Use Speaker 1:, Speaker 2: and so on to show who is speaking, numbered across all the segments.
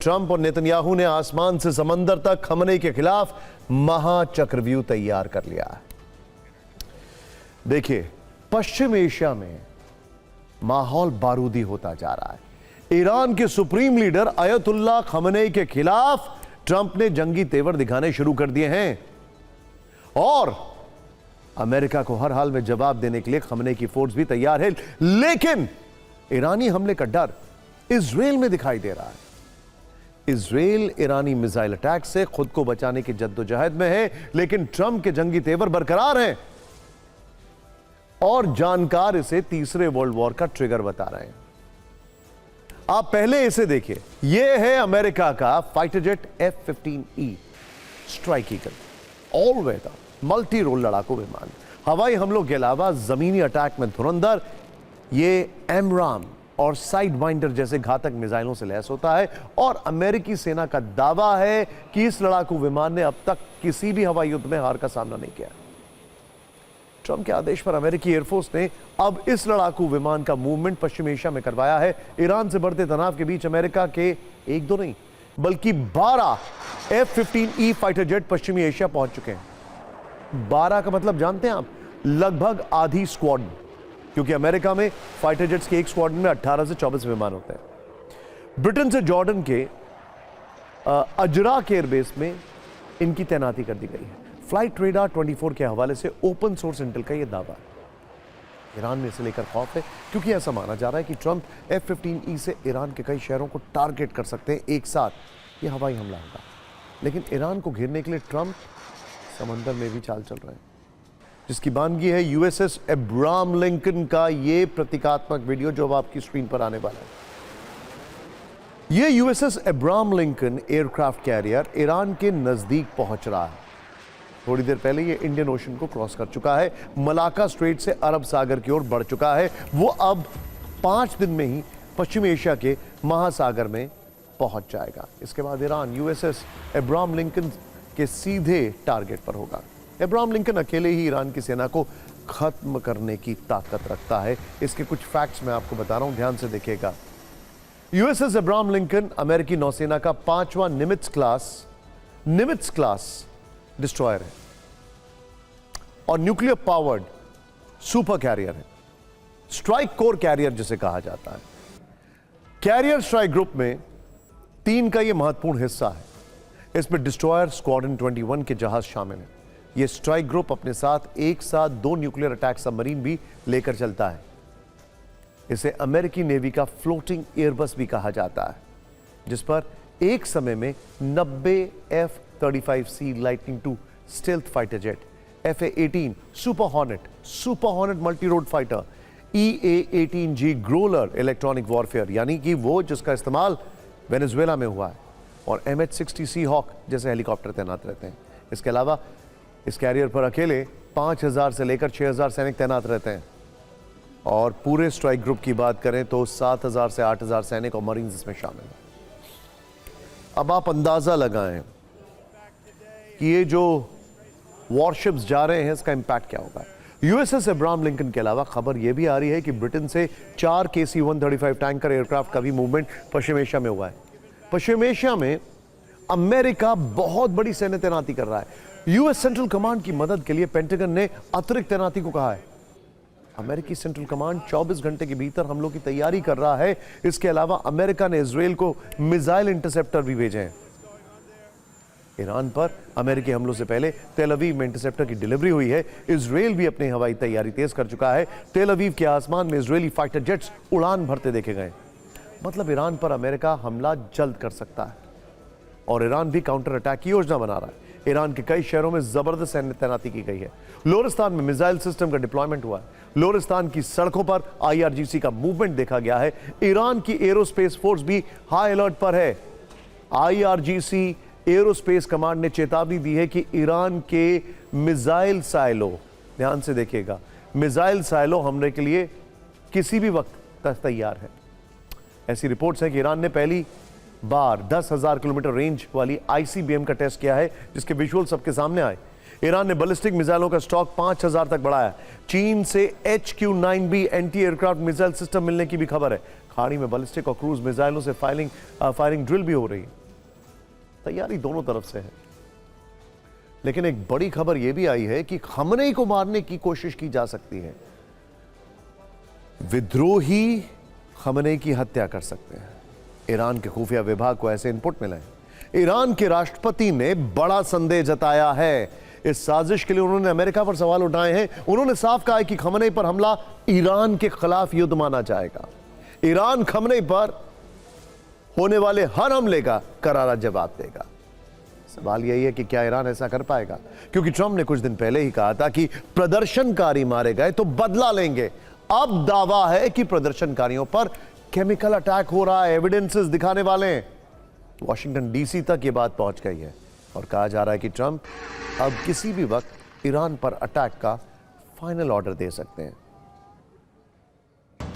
Speaker 1: Trump और Netanyahu ने आसमान से समंदर तक खमने के खिलाफ महाचक्रव्यूह तैयार कर लिया है। देखिए, पश्चिम एशिया में माहौल बारूदी होता जा रहा है। ईरान के सुप्रीम लीडर अयतुल्ला खमनेई के खिलाफ ट्रंप ने जंगी तेवर दिखाने शुरू कर दिए हैं और अमेरिका को हर हाल में जवाब देने के लिए खमनेई की फोर्स भी तैयार है। लेकिन ईरानी हमले का डर इजराइल में दिखाई दे रहा है। इजराइल ईरानी मिसाइल अटैक से खुद को बचाने की जद्दोजहद में है, लेकिन ट्रंप के जंगी तेवर बरकरार हैं और जानकार इसे तीसरे वर्ल्ड वॉर का ट्रिगर बता रहे हैं। आप पहले इसे देखिए, यह है अमेरिका का fighter jet F-15E strike eagle, all weather multi role लड़ाकू विमान। हवाई हमलों के अलावा जमीनी अटैक में धुरंधर, ये एमराम और साइड वाइंडर जैसे घातक मिसाइलों से लैस होता है और अमेरिकी सेना का दावा है कि इस लड़ाकू विमान ने अब तक किसी भी हवाई युद्ध में हार का सामना नहीं किया। ट्रंप के आदेश पर अमेरिकी एयरफोर्स ने अब इस लड़ाकू विमान का मूवमेंट पश्चिम एशिया में करवाया है। ईरान से बढ़ते तनाव के बीच अमेरिका के एक दो नहीं बल्कि 12 F-15E फाइटर जेट पश्चिमी एशिया पहुंच चुके हैं। 12 का मतलब जानते हैं आप? लगभग आधी स्क्वाड, क्योंकि अमेरिका में फाइटर जेट्स के एक स्क्वाड्रन में 18 से 24 विमान होते हैं। ब्रिटेन से जॉर्डन के अजराक एयरबेस में इनकी तैनाती कर दी गई है। फ्लाइट रेडार 24 के हवाले से ओपन सोर्स इंटेल का यह दावा है। ईरान में इसे लेकर खौफ है, क्योंकि ऐसा माना जा रहा है कि ट्रंप F-15E से ईरान के कई शहरों को टारगेट कर सकते हैं एक साथ। यह हवाई हमला होगा, लेकिन ईरान को घेरने के लिए ट्रंप समंदर में भी चाल चल रहे हैं, जिसकी बानगी है USS अब्राहम लिंकन का ये प्रतीकात्मक वीडियो जो अब आपकी स्क्रीन पर आने वाला है। ये USS Abraham Lincoln aircraft carrier Iran के नजदीक पहुंच रहा है। थोड़ी देर पहले ये इंडियन ओशन को क्रॉस कर चुका है, मलाका स्ट्रेट से अरब सागर की ओर बढ़ चुका है। वो अब 5 दिन में ही पश्चिम एशिया के महासागर में पहुंच जाएगा। इसके बाद ईरान USS अब्राहम लिंकन के सीधे टारगेट पर होगा। अब्राहम लिंकन अकेले ही ईरान की सेना को खत्म करने की ताकत रखता है। इसके कुछ फैक्ट्स मैं आपको बता रहा हूं, ध्यान से देखिएगा। USS अब्राहम लिंकन अमेरिकी नौसेना का 5वां निमित्ज क्लास डिस्ट्रॉयर है और न्यूक्लियर पावर्ड सुपर कैरियर है, स्ट्राइक कोर कैरियर जिसे कहा जाता है। कैरियर स्ट्राइक ग्रुप में 3 का यह महत्वपूर्ण हिस्सा है। इसमें डिस्ट्रॉयर स्क्वाड्रन 21 के जहाज शामिल हैं। यह स्ट्राइक ग्रुप अपने साथ एक साथ 2 न्यूक्लियर अटैक सबमरीन भी लेकर चलता है। इसे अमेरिकी नेवी का फ्लोटिंग एयरबस भी कहा जाता है, जिस पर एक समय में 90 F-35C lightning II stealth fighter jet, FA-18 super hornet multi road fighter, EA-18G Growler electronic warfare यानी कि वो जिसका इस्तेमाल वेनेजुएला में हुआ है, और MH-60 सी हॉक जैसे हेलीकॉप्टर तैनात रहते हैं। इसके अलावा इस कैरियर पर अकेले 5000 से लेकर 6000 सैनिक तैनात रहते हैं और पूरे स्ट्राइक ग्रुप की बात करें तो 7000 से 8000 सैनिक और मरीन्स इसमें शामिल हैं। अब आप अंदाजा लगाएं कि ये जो वॉरशिप्स जा रहे हैं इसका इंपैक्ट क्या होगा। USS अब्राहम लिंकन के अलावा खबर यह भी आ रही है कि ब्रिटेन से 4 KC-135 टैंकर एयरक्राफ्ट का भी मूवमेंट पश्चिम एशिया में हुआ है। पश्चिम एशिया में अमेरिका बहुत बड़ी सैन्य तैनाती कर रहा है। US सेंट्रल कमांड की मदद के लिए पेंटागन ने अतिरिक्त तैनाती को कहा है। अमेरिकी सेंट्रल कमांड 24 घंटे के भीतर हमलों की तैयारी कर रहा है। इसके अलावा अमेरिका ने इजराइल को मिसाइल इंटरसेप्टर भी भेजे हैं। ईरान पर अमेरिकी हमलों से पहले तेल अवीव में इंटरसेप्टर की डिलीवरी हुई है। इजराइल भी अपनी हवाई तैयारी तेज कर चुका है। तेल अवीव के आसमान में इजरायली फाइटर जेट्स उड़ान भरते देखे गए। मतलब ईरान पर अमेरिका हमला जल्द कर सकता है और ईरान भी काउंटर अटैक की योजना बना रहा है। ईरान के कई शहरों में जबरदस्त सैन्य तैनाती की गई है। लोरिस्तान में मिसाइल सिस्टम का डिप्लॉयमेंट हुआ है। लोरिस्तान की सड़कों पर IRGC का मूवमेंट देखा गया है। ईरान की एरोस्पेस फोर्स भी हाई अलर्ट पर है। IRGC एरोस्पेस कमांड ने चेतावनी दी है कि ईरान के मिसाइल साइलो, ध्यान से देखिएगा, मिसाइल साइलो हमले के लिए किसी भी वक्त तैयार है। ऐसी रिपोर्ट्स हैं कि ईरान ने पहली बार 10,000 किलोमीटर रेंज वाली ICBM का टेस्ट किया है, जिसके विजुअल सबके सामने आए। ईरान ने बैलिस्टिक मिसाइलों का स्टॉक 5000 तक बढ़ाया। चीन से HQ-9B anti aircraft missile system मिलने की भी खबर है। खाड़ी में बैलिस्टिक और क्रूज मिसाइलों से फायरिंग ड्रिल भी हो रही है। तैयारी दोनों तरफ से है। लेकिन एक बड़ी खबर यह भी आई है कि खमनेई को मारने की कोशिश की जा सकती है। विद्रोही खमनेई की हत्या कर सकते हैं। ईरान के खुफिया विभाग को ऐसे इनपुट मिले हैं। ईरान के राष्ट्रपति ने बड़ा संदेह जताया है। इस साजिश के लिए उन्होंने अमेरिका पर सवाल उठाए हैं। उन्होंने साफ कहा है कि खमनेई पर हमला ईरान के खिलाफ युद्ध माना जाएगा। ईरान खमनेई पर होने वाले हर हमले का करारा जवाब देगा। सवाल यही है कि क्या ईरान ऐसा कर पाएगा, क्योंकि ट्रंप ने कुछ दिन पहले ही कहा था कि प्रदर्शनकारी मारे गए तो बदला लेंगे। अब दावा है कि प्रदर्शनकारियों पर केमिकल अटैक हो रहा है। एविडेंसेस दिखाने वाले हैं। वॉशिंगटन डीसी तक यह बात पहुंच गई है और कहा जा रहा है कि ट्रंप अब किसी भी वक्त ईरान पर अटैक का फाइनल ऑर्डर दे सकते हैं।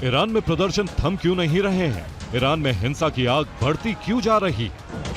Speaker 2: ईरान में प्रदर्शन थम क्यों नहीं रहे हैं? ईरान में हिंसा की आग बढ़ती क्यों जा रही?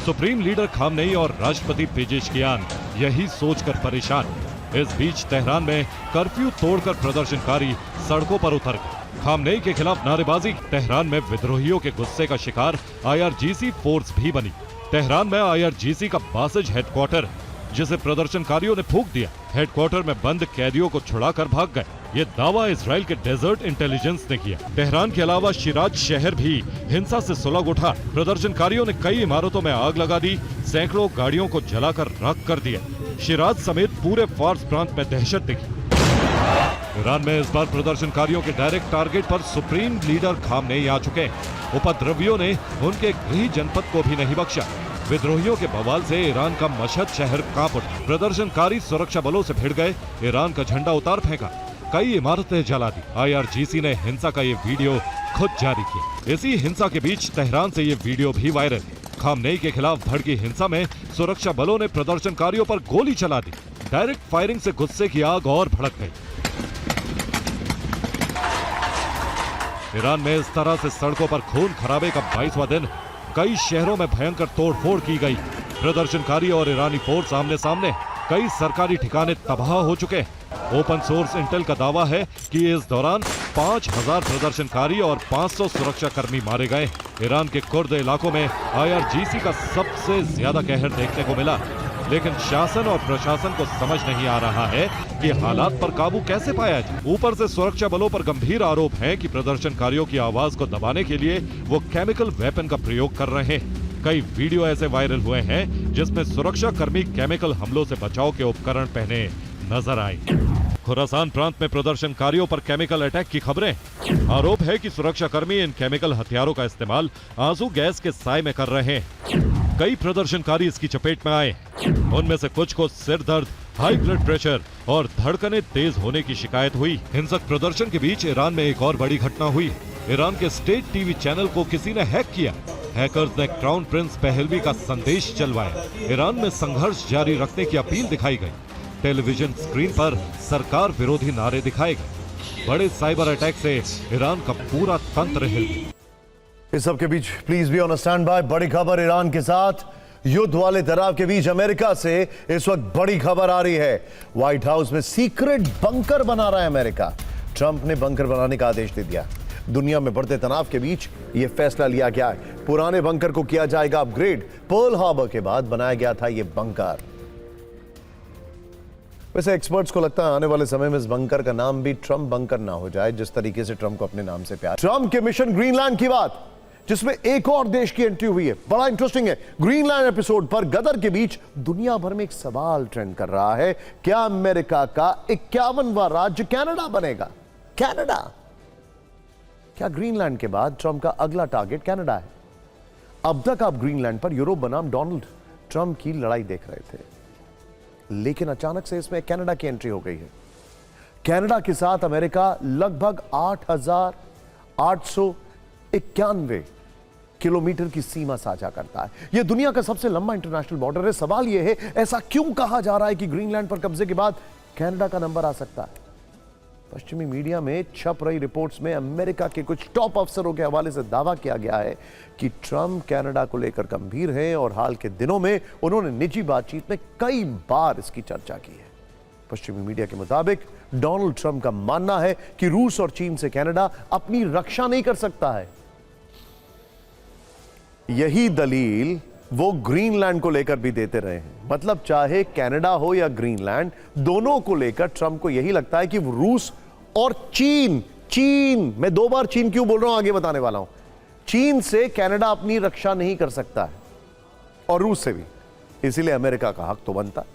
Speaker 2: सुप्रीम लीडर खामनेई और राष्ट्रपति पेजेशकियान यही सोचकर परेशान। इस बीच तेहरान में कर्फ्यू तोड़कर प्रदर्शनकारी सड़कों पर उतर गए। खामनेई के खिलाफ नारेबाजी। तेहरान में विद्रोहियों के गुस्से का शिकार IRGC फोर्स भी बनी। तेहरान में IRGC का बासिज हेडक्वार्टर, जिसे प्रदर्शनकारियों ने फूंक दिया। हेडक्वार्टर में बंद कैदियों को छुड़ाकर भाग गए। ये दावा इसराइल के डेजर्ट इंटेलिजेंस ने किया। तेहरान के अलावा शिराज शहर भी हिंसा से सुलग उठा। प्रदर्शनकारियों ने कई इमारतों में आग लगा दी, सैकड़ों गाड़ियों को जलाकर राख कर दिया। शिराज समेत पूरे फार्स प्रांत में दहशत दिखी। ईरान में इस बार प्रदर्शनकारियों के डायरेक्ट टारगेट पर सुप्रीम लीडर खामनेई आ चुके हैं। उपद्रवियों ने उनके गृह जनपद को भी नहीं बख्शा। विद्रोहियों के बवाल से ईरान का मशहद शहर कांप उठा। प्रदर्शनकारी सुरक्षा बलों से भिड़ गए, ईरान का झंडा उतार फेंका, कई इमारतें जला दी। IRGC ने हिंसा का ये वीडियो खुद जारी किया। इसी हिंसा के बीच तेहरान से ये वीडियो भी वायरल है। खामनेई के खिलाफ भड़की हिंसा में सुरक्षा बलों ने प्रदर्शनकारियों पर गोली चला दी। डायरेक्ट फायरिंग से गुस्से की आग और भड़क गई। ईरान में इस तरह से सड़कों पर खून खराबे का 22वां दिन। कई शहरों में भयंकर तोड़फोड़ की गई। प्रदर्शनकारी और ईरानी फोर्स आमने सामने। कई सरकारी ठिकाने तबाह हो चुके हैं। ओपन सोर्स इंटेल का दावा है कि इस दौरान 5000 प्रदर्शनकारी और 500 सुरक्षा कर्मी मारे गए। ईरान के कुर्द इलाकों में IRGC का सबसे ज्यादा कहर देखने को मिला। लेकिन शासन और प्रशासन को समझ नहीं आ रहा है कि हालात पर काबू कैसे पाया जाए। ऊपर से सुरक्षा बलों पर गंभीर आरोप है कि प्रदर्शनकारियों की आवाज को दबाने के लिए वो केमिकल वेपन का प्रयोग कर रहे हैं। कई वीडियो ऐसे वायरल हुए हैं जिसमें सुरक्षा कर्मी केमिकल हमलों से बचाव के उपकरण पहने नजर आए। खुरासान प्रांत में प्रदर्शनकारियों पर केमिकल अटैक की खबरें। आरोप है कि सुरक्षा कर्मी इन केमिकल हथियारों का इस्तेमाल आंसू गैस के साय में कर रहे हैं। कई प्रदर्शनकारी इसकी चपेट में आए। उनमें से कुछ को सिर दर्द, हाई ब्लड प्रेशर और धड़कनें तेज होने की शिकायत हुई। हिंसक प्रदर्शन के बीच ईरान में एक और बड़ी घटना हुई। ईरान के स्टेट टीवी चैनल को किसी ने हैक किया। हैकर्स ने क्राउन प्रिंस पहलवी का संदेश चलवाया। ईरान में संघर्ष जारी रखने की अपील दिखाई गई। टेलीविजन स्क्रीन पर सरकार विरोधी नारे दिखाए गए। बड़े साइबर अटैक से ईरान का पूरा तंत्र हिल गया।
Speaker 1: इस सब के बीच please be on standby. बड़ी खबर ईरान के साथ युद्ध वाले तनाव के बीच अमेरिका से इस वक्त बड़ी खबर आ रही है। व्हाइट हाउस में सीक्रेट बंकर बना रहा है अमेरिका। ट्रंप ने बंकर बनाने का आदेश दे दिया। दुनिया में बढ़ते तनाव के बीच यह फैसला लिया गया है। पुराने बंकर को किया जाएगा अपग्रेड। पर्ल हार्बर के बाद बनाया गया था यह बंकर। वैसे एक्सपर्ट्स को लगता है आने वाले समय में इस बंकर का नाम भी ट्रंप बंकर ना हो जाए, जिस तरीके से ट्रंप को अपने नाम से प्यार। ट्रंप के मिशन ग्रीनलैंड की बात, जिसमें एक और देश की एंट्री हुई है। बड़ा इंटरेस्टिंग है। ग्रीनलैंड एपिसोड पर गदर के बीच दुनिया भर में एक सवाल ट्रेंड कर रहा है। क्या अमेरिका का 51वां राज्य कनाडा बनेगा? कनाडा? क्या ग्रीनलैंड के बाद ट्रंप का अगला टारगेट कनाडा है? अब तक आप ग्रीनलैंड पर यूरोप बनाम डोनाल्ड ट्रंप की लड़ाई देख रहे थे, लेकिन अचानक से इसमें कनाडा की एंट्री हो गई है। कनाडा के साथ अमेरिका लगभग 8,891 किलोमीटर की सीमा साझा करता है। यह दुनिया का सबसे लंबा इंटरनेशनल बॉर्डर है। सवाल यह है, ऐसा क्यों कहा जा रहा है कि ग्रीनलैंड पर कब्जे के बाद कनाडा का नंबर आ सकता है? पश्चिमी मीडिया में छप रही रिपोर्ट्स में अमेरिका के कुछ टॉप अफसरों के हवाले से दावा किया गया है कि ट्रंप कनाडा को लेकर गंभीर हैं और हाल के दिनों में उन्होंने निजी बातचीत में कई बार इसकी चर्चा की है। पश्चिमी मीडिया के मुताबिक डोनाल्ड ट्रंप का मानना है कि रूस और चीन से कनाडा अपनी रक्षा नहीं कर सकता है। यही दलील वो ग्रीनलैंड को लेकर भी देते रहे हैं। मतलब चाहे कनाडा हो या ग्रीनलैंड, दोनों को लेकर ट्रंप को यही लगता है कि रूस और चीन, मैं 2 बार चीन क्यों बोल रहा हूं आगे बताने वाला हूं, चीन से कनाडा अपनी रक्षा नहीं कर सकता है और रूस से भी, इसीलिए अमेरिका का हक तो बनता है।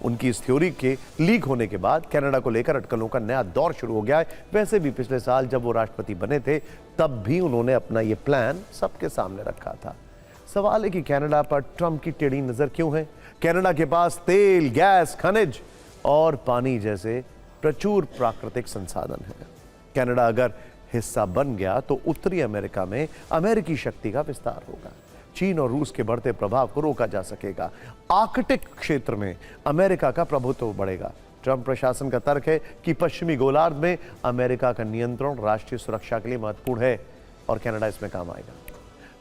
Speaker 1: उनकी इस थ्योरी के लीक होने के बाद कनाडा को लेकर अटकलों का नया दौर शुरू हो गया है। वैसे भी पिछले साल जब वो राष्ट्रपति बने थे तब भी उन्होंने अपना ये प्लान सबके सामने रखा था। सवाल है कि कनाडा पर ट्रंप की टेढ़ी नजर क्यों है? कनाडा के पास तेल, गैस, खनिज और पानी जैसे प्रचुर प्राकृतिक संसाधन है। कनाडा अगर हिस्सा बन गया तो उत्तरी अमेरिका में अमेरिकी शक्ति का विस्तार होगा। चीन और रूस के बढ़ते प्रभाव को रोका जा सकेगा। आर्कटिक क्षेत्र में अमेरिका का प्रभुत्व बढ़ेगा। ट्रंप प्रशासन का तर्क है कि पश्चिमी गोलार्ध में अमेरिका का नियंत्रण राष्ट्रीय सुरक्षा के लिए महत्वपूर्ण है और कनाडा इसमें काम आएगा।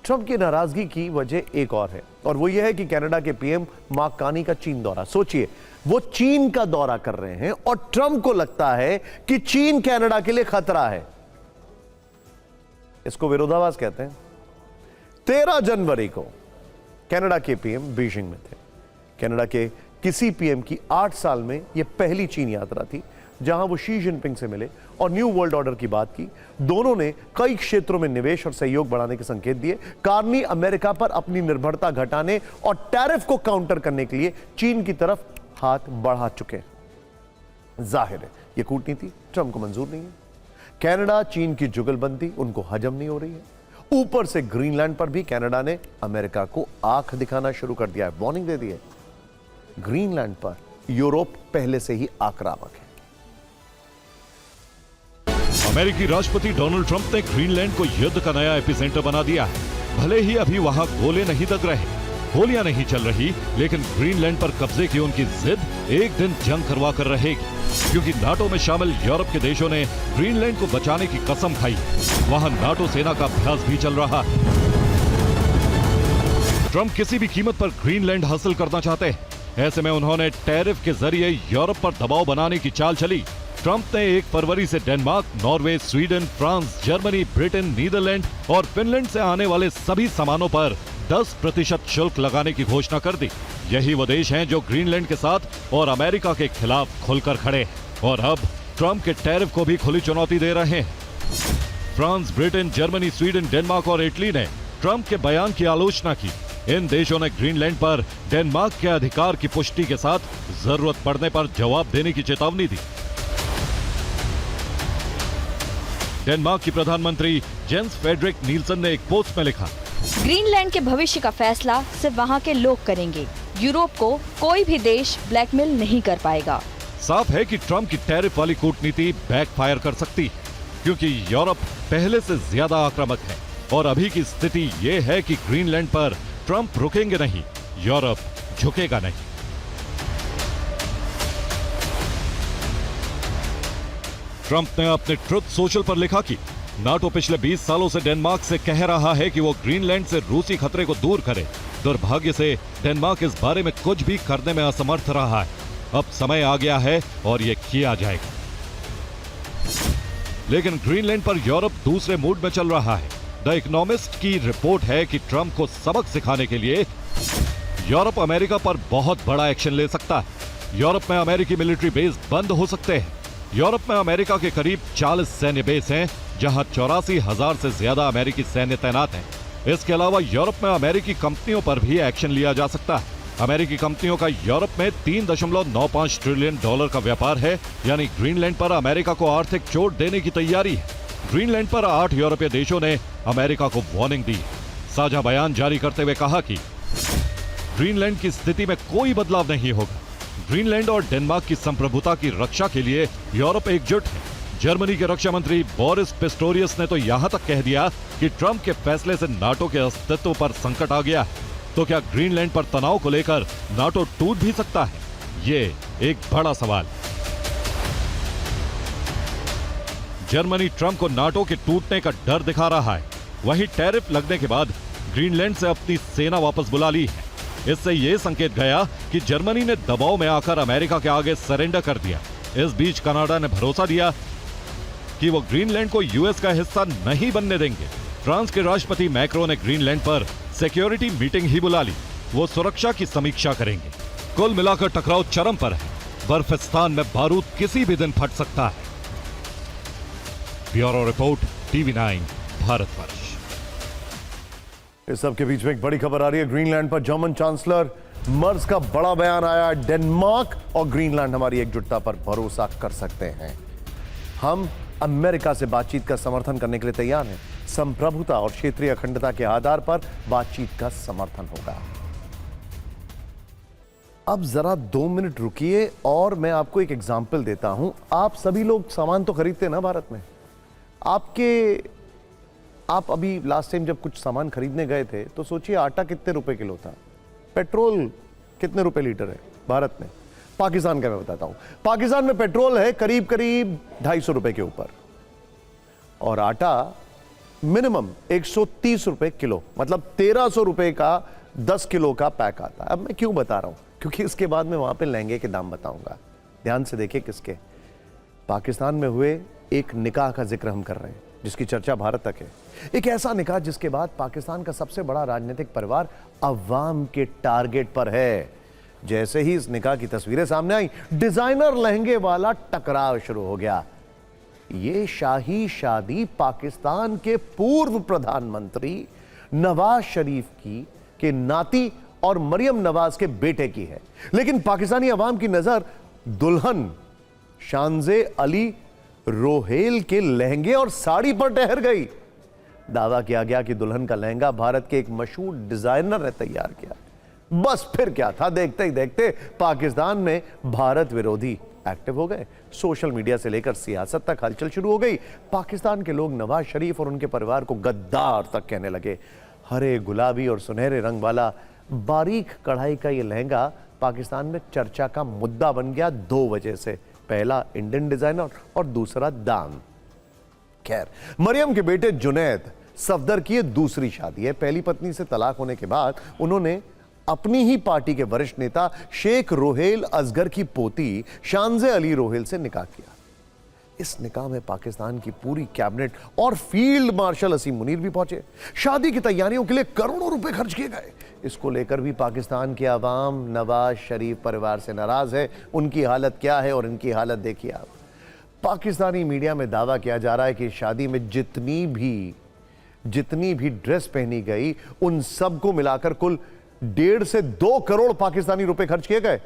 Speaker 1: ट्रंप की नाराजगी की वजह एक और है और वो ये है कि कनाडा के पीएम मार्क कार्नी का चीन दौरा, सोचिए वो चीन का दौरा कर रहे हैं और ट्रंप को लगता है कि चीन कनाडा के लिए खतरा है। इसको विरोधाभास कहते हैं। 13 जनवरी को कनाडा के पीएम बीजिंग में थे। कनाडा के किसी पीएम की 8 साल में यह पहली चीन यात्रा थी जहां वो शी जिनपिंग से मिले और न्यू वर्ल्ड ऑर्डर की बात की। दोनों ने कई क्षेत्रों में निवेश और सहयोग बढ़ाने के संकेत दिए। कार्नी अमेरिका पर अपनी निर्भरता घटाने और टैरिफ को काउंटर करने के लिए चीन की तरफ हाथ बढ़ा चुके हैं। जाहिर है यह कूटनीति ट्रंप को मंजूर नहीं है। कनाडा चीन की जुगलबंदी उनको हजम नहीं हो रही है। ऊपर से ग्रीनलैंड पर भी कनाडा ने अमेरिका को आंख दिखाना शुरू कर दिया है, वार्निंग दे दी है। ग्रीनलैंड पर यूरोप पहले से ही आक्रामक है।
Speaker 2: अमेरिकी राष्ट्रपति डोनाल्ड ट्रंप ने ग्रीनलैंड को युद्ध का नया एपिसेंटर बना दिया है। भले ही अभी वहां गोले नहीं दग रहे, गोलियां नहीं चल रही, लेकिन ग्रीनलैंड पर कब्जे की उनकी जिद एक दिन जंग करवा कर रहेगी, क्योंकि नाटो में शामिल यूरोप के देशों ने ग्रीनलैंड को बचाने की कसम खाई। वहां नाटो सेना का अभ्यास भी चल रहा है। ट्रंप किसी भी कीमत पर ग्रीनलैंड हासिल करना चाहते हैं। ऐसे में उन्होंने टैरिफ के जरिए यूरोप पर दबाव बनाने की चाल चली। ट्रंप ने 1 फरवरी से Denmark, Norway, Sweden, France, Germany, Britain, Netherland और फिनलैंड से आने वाले सभी सामानों पर 10% शुल्क लगाने की घोषणा कर दी। यही वो देश हैं जो ग्रीनलैंड के साथ और अमेरिका के खिलाफ खुलकर खड़े हैं और अब ट्रंप के टैरिफ को भी खुली चुनौती दे रहे हैं। France, Britain, Germany, Sweden, Denmark और इटली ने ट्रंप के बयान की आलोचना की। इन देशों ने ग्रीनलैंड पर डेनमार्क के अधिकार की पुष्टि के साथ जरूरत पड़ने पर जवाब देने की चेतावनी दी। डेनमार्क की प्रधानमंत्री जेंस फेडरिक नीलसन ने एक पोस्ट में लिखा,
Speaker 3: ग्रीनलैंड के भविष्य का फैसला सिर्फ वहाँ के लोग करेंगे। यूरोप को कोई भी देश ब्लैकमेल नहीं कर पाएगा।
Speaker 2: साफ है कि ट्रंप की टैरिफ वाली कूटनीति बैकफायर कर सकती है, क्योंकि यूरोप पहले से ज्यादा आक्रामक है और अभी की स्थिति ये है कि ग्रीनलैंड पर ट्रंप रुकेंगे नहीं, यूरोप झुकेगा नहीं। ट्रंप ने अपने ट्रुथ सोशल पर लिखा कि नाटो पिछले 20 सालों से डेनमार्क से कह रहा है कि वो ग्रीनलैंड से रूसी खतरे को दूर करे। दुर्भाग्य से डेनमार्क इस बारे में कुछ भी करने में असमर्थ रहा है। अब समय आ गया है और ये किया जाएगा। लेकिन ग्रीनलैंड पर यूरोप दूसरे मूड में चल रहा है। द इकोनॉमिस्ट की रिपोर्ट है कि ट्रंप को सबक सिखाने के लिए यूरोप अमेरिका पर बहुत बड़ा एक्शन ले सकता है। यूरोप में अमेरिकी मिलिट्री बेस बंद हो सकते हैं। यूरोप में अमेरिका के करीब 40 सैन्य बेस हैं, जहां 84,000 से ज्यादा अमेरिकी सैन्य तैनात हैं। इसके अलावा यूरोप में अमेरिकी कंपनियों पर भी एक्शन लिया जा सकता है। अमेरिकी कंपनियों का यूरोप में $3.95 ट्रिलियन का व्यापार है, यानी ग्रीनलैंड पर अमेरिका को आर्थिक चोट देने की तैयारी है। ग्रीनलैंड पर 8 यूरोपीय देशों ने अमेरिका को वार्निंग दी। साझा बयान जारी करते हुए कहा कि ग्रीनलैंड की स्थिति में कोई बदलाव नहीं होगा। ग्रीनलैंड और डेनमार्क की संप्रभुता की रक्षा के लिए यूरोप एकजुट है। जर्मनी के रक्षा मंत्री बोरिस पिस्टोरियस ने तो यहां तक कह दिया कि ट्रंप के फैसले से नाटो के अस्तित्व पर संकट आ गया है। तो क्या ग्रीनलैंड पर तनाव को लेकर नाटो टूट भी सकता है? ये एक बड़ा सवाल। जर्मनी ट्रंप को नाटो के टूटने का डर दिखा रहा है। वहीं टैरिफ लगने के बाद ग्रीनलैंड से अपनी सेना वापस बुला ली है। इससे यह संकेत गया कि जर्मनी ने दबाव में आकर अमेरिका के आगे सरेंडर कर दिया। इस बीच कनाडा ने भरोसा दिया कि वो ग्रीनलैंड को यूएस का हिस्सा नहीं बनने देंगे। फ्रांस के राष्ट्रपति मैक्रो ने ग्रीनलैंड पर सिक्योरिटी मीटिंग ही बुला ली। वो सुरक्षा की समीक्षा करेंगे। कुल मिलाकर टकराव चरम पर है। बर्फिस्तान में बारूद किसी भी दिन फट सकता है। Bureau report, TV9 Bharatvarsh.
Speaker 1: इस सब के बीच में एक बड़ी खबर आ रही है। ग्रीनलैंड पर जर्मन चांसलर मर्ज का बड़ा बयान आया। डेनमार्क और ग्रीनलैंड हमारी एकजुटता पर भरोसा कर सकते हैं। हम अमेरिका से बातचीत का समर्थन करने के लिए तैयार हैं। संप्रभुता और क्षेत्रीय अखंडता के आधार पर बातचीत का समर्थन होगा। अब जरा 2 मिनट रुकिए और मैं आपको एक एग्जाम्पल देता हूं। आप सभी लोग सामान तो खरीदते हैं ना भारत में। आप अभी लास्ट टाइम जब कुछ सामान खरीदने गए थे तो सोचिए आटा कितने रुपए किलो था, पेट्रोल कितने रुपए लीटर है भारत में। पाकिस्तान का मैं बताता हूं। पाकिस्तान में पेट्रोल है करीब करीब 250 रुपए के ऊपर और आटा मिनिमम 130 रुपए किलो, मतलब 1300 रुपए का 10 किलो का पैक आता है। अब मैं क्यों बता रहा हूं, क्योंकि इसके बाद मैं वहां पे लहंगे के दाम बताऊंगा। ध्यान से देखिए किसके। पाकिस्तान में हुए एक निकाह का जिक्र हम कर रहे हैं जिसकी चर्चा भारत तक है। एक ऐसा निकाह जिसके बाद पाकिस्तान का सबसे बड़ा राजनीतिक परिवार अवाम के टारगेट पर है। जैसे ही इस निकाह की तस्वीरें सामने आई, डिजाइनर लहंगे वाला टकराव शुरू हो गया। ये शाही शादी पाकिस्तान के पूर्व प्रधानमंत्री नवाज शरीफ के नाती और मरियम नवाज के बेटे की है। लेकिन पाकिस्तानी अवाम की नजर दुल्हन शांजे अली रोहेल के लहंगे और साड़ी पर ठहर गई। दावा किया गया कि दुल्हन का लहंगा भारत के एक मशहूर डिजाइनर ने तैयार किया। बस फिर क्या था, देखते ही देखते पाकिस्तान में भारत विरोधी एक्टिव हो गए। सोशल मीडिया से लेकर सियासत तक हलचल शुरू हो गई। पाकिस्तान के लोग नवाज शरीफ और उनके परिवार को गद्दार तक कहने लगे। हरे, गुलाबी और सुनहरे रंग वाला बारीक कढ़ाई का यह लहंगा पाकिस्तान में चर्चा का मुद्दा बन गया 2 वजह से। पहला इंडियन डिजाइनर और दूसरा दाम। खैर, मरियम के बेटे जुनैद सफदर की दूसरी शादी है। पहली पत्नी से तलाक होने के बाद उन्होंने अपनी ही पार्टी के वरिष्ठ नेता शेख रोहेल असगर की पोती शांजे अली रोहेल से निकाह किया। इस निकाह में पाकिस्तान की पूरी कैबिनेट और फील्ड मार्शल असीम मुनीर भी पहुंचे। शादी की तैयारियों के लिए करोड़ों रुपए खर्च किए गए। इसको लेकर भी पाकिस्तान के अवाम नवाज शरीफ परिवार से नाराज है। उनकी हालत क्या है और इनकी हालत देखिए आप। पाकिस्तानी मीडिया में दावा किया जा रहा है कि शादी में जितनी भी ड्रेस पहनी गई उन सबको मिलाकर कुल 1.5 से 2 करोड़ पाकिस्तानी रुपए खर्च किए गए।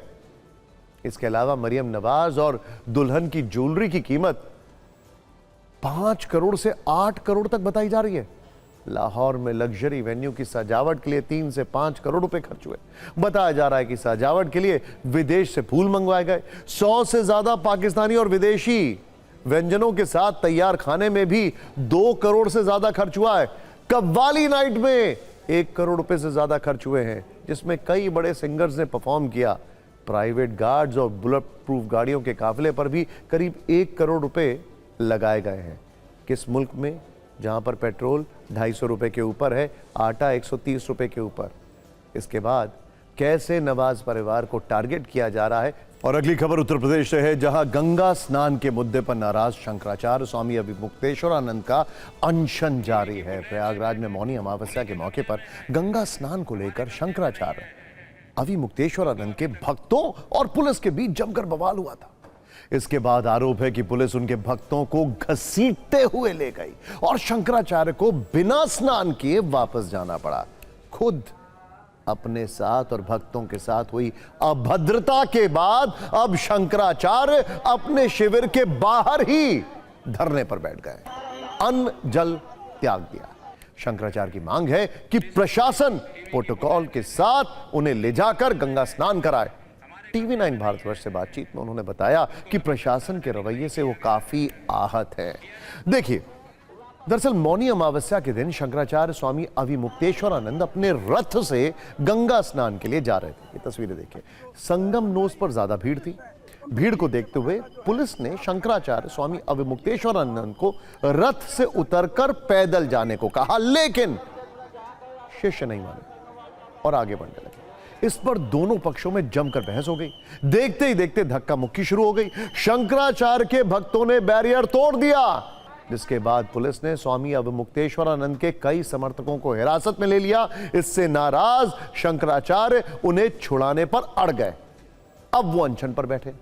Speaker 1: इसके अलावा मरियम नवाज और दुल्हन की ज्वेलरी की कीमत 5 करोड़ से 8 करोड़ तक बताई जा रही है। लाहौर में लग्जरी वेन्यू की सजावट के लिए 3 से 5 करोड़ रुपए खर्च हुए। बताया जा रहा है कि सजावट के लिए विदेश से फूल मंगवाए गए। 100 से ज्यादा पाकिस्तानी और विदेशी व्यंजनों के साथ तैयार खाने में भी 2 करोड़ से ज्यादा खर्च हुआ है। कव्वाली नाइट में 1 करोड़ रुपए से ज्यादा खर्च हुए हैं, जिसमें कई बड़े सिंगर्स ने परफॉर्म किया। प्राइवेट गार्ड्स और बुलेट प्रूफ गाड़ियों के काफिले पर भी करीब 1 करोड़ रुपए लगाए गए हैं। किस मुल्क में जहां पर पेट्रोल 250 रुपए के ऊपर है, आटा 130 रुपए के ऊपर। इसके बाद कैसे नवाज परिवार को टारगेट किया जा रहा है। और अगली खबर उत्तर प्रदेश से है, जहां गंगा स्नान के मुद्दे पर नाराज शंकराचार्य स्वामी अविमुक्तेश्वरानंद का अनशन जारी है। प्रयागराज में मौनी अमावस्या के मौके पर गंगा स्नान को लेकर शंकराचार्य अविमुक्तेश्वरानंद के भक्तों और पुलिस के बीच जमकर बवाल हुआ था। इसके बाद आरोप है कि पुलिस उनके भक्तों को घसीटते हुए ले गई और शंकराचार्य को बिना स्नान किए वापस जाना पड़ा। खुद अपने साथ और भक्तों के साथ हुई अभद्रता के बाद अब शंकराचार्य अपने शिविर के बाहर ही धरने पर बैठ गए, अन्न जल त्याग दिया। शंकराचार्य की मांग है कि प्रशासन प्रोटोकॉल के साथ उन्हें ले जाकर गंगा स्नान कराए। TV9 भारतवर्ष से बातचीत में उन्होंने बताया कि प्रशासन के रवैये से वो काफी आहत है। देखिए, दरअसल मौनी अमावस्या के दिन शंकराचार्य स्वामी अविमुक्तेश्वरानंद अपने रथ से गंगा स्नान के लिए जा रहे थे। ये तस्वीरें देखिए। संगम नोस पर ज्यादा भीड़ थी। भीड़ को देखते हुए पुलिस ने शंकराचार्य स्वामी अविमुक्तेश्वरानंद को रथ से उतरकर पैदल जाने को कहा, लेकिन शिष्य नहीं माने और आगे बढ़ने लगे। इस पर दोनों पक्षों में जमकर बहस हो गई। देखते ही देखते धक्का मुक्की शुरू हो गई। शंकराचार्य के भक्तों ने बैरियर तोड़ दिया। जिसके बाद पुलिस ने स्वामी अवमुक्तेश्वरानंद के कई समर्थकों को हिरासत में ले लिया। इससे नाराज शंकराचार्य उन्हें छुड़ाने पर अड़ गए। अब वो अनशन पर बैठे।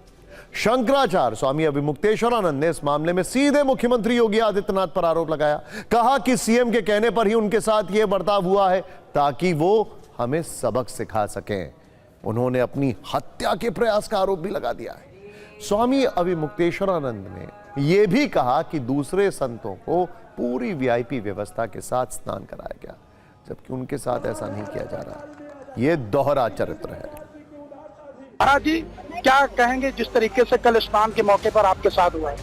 Speaker 1: शंकराचार्य स्वामी अवमुक्तेश्वरानंद ने इस मामले में सीधे मुख्यमंत्री योगी आदित्यनाथ पर आरोप लगाया। कहा कि सीएम के कहने पर ही उनके साथ यह बर्ताव हुआ है ताकि वो हमें सबक सिखा सकें। उन्होंने अपनी हत्या के प्रयास का आरोप भी लगा दिया है। स्वामी अवमुक्तेश्वरानंद ने यह भी कहा कि दूसरे संतों को पूरी वीआईपी व्यवस्था के साथ स्नान कराया गया, जबकि उनके साथ ऐसा नहीं किया जा रहा। यह दोहरा चरित्र है।
Speaker 4: महाराज जी क्या कहेंगे जिस तरीके से कल स्नान के मौके पर आपके साथ हुआ है?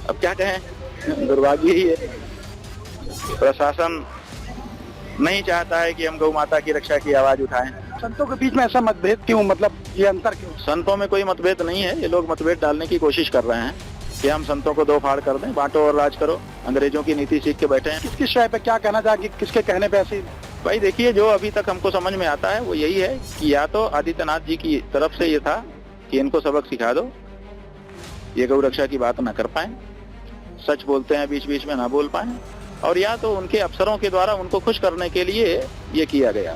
Speaker 5: अब क्या कहें, दुर्भाग्य ही है। प्रशासन नहीं चाहता है कि हम गौ माता की रक्षा की आवाज उठाएं।
Speaker 4: संतों के बीच में ऐसा मतभेद क्यों, मतलब ये अंतर क्यों?
Speaker 5: संतों में कोई मतभेद नहीं है। ये लोग मतभेद डालने की कोशिश कर रहे हैं कि हम संतों को दो फाड़ कर दें, बांटो और राज करो। अंग्रेजों की नीति सीख के बैठे हैं।
Speaker 4: किसकी शय पे क्या कहना चाहिए, किसके कहने पे ऐसी?
Speaker 5: भाई देखिए, जो अभी तक हमको समझ में आता है वो यही है कि या तो आदित्यनाथ जी की तरफ से ये था कि इनको सबक सिखा दो, ये गौ रक्षा की बात ना कर पाए, सच बोलते हैं बीच बीच में ना बोल पाए, और या तो उनके अफसरों के द्वारा उनको खुश करने के लिए ये किया गया।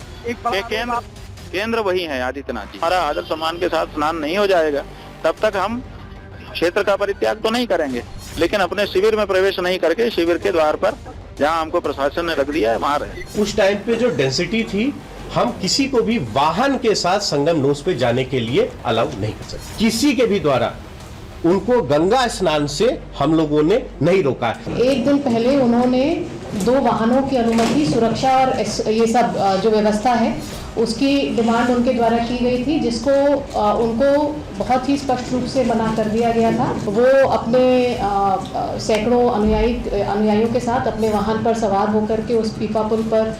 Speaker 5: केंद्र वही है आदित्यनाथ जी। हमारा आदर सम्मान के साथ स्नान नहीं हो जाएगा तब तक हम क्षेत्र का परित्याग तो नहीं करेंगे, लेकिन अपने शिविर में प्रवेश नहीं करके शिविर के द्वार पर जहाँ हमको प्रशासन ने रख दिया है वहाँ रहे।
Speaker 6: उस टाइम पे जो डेंसिटी थी, हम किसी को भी वाहन के साथ संगम नोस पे जाने के लिए अलाउ नहीं कर सकते। किसी के भी द्वारा उनको गंगा स्नान से हम लोगों ने नहीं रोका।
Speaker 7: एक दिन पहले उन्होंने 2 वाहनों की अनुमति, सुरक्षा और ये सब जो व्यवस्था है उसकी डिमांड उनके द्वारा की गई थी, जिसको उनको बहुत ही स्पष्ट रूप से मना कर दिया गया था। वो अपने सैकड़ों अनुयायियों के साथ अपने वाहन पर सवार होकर के उस पीपा पुल पर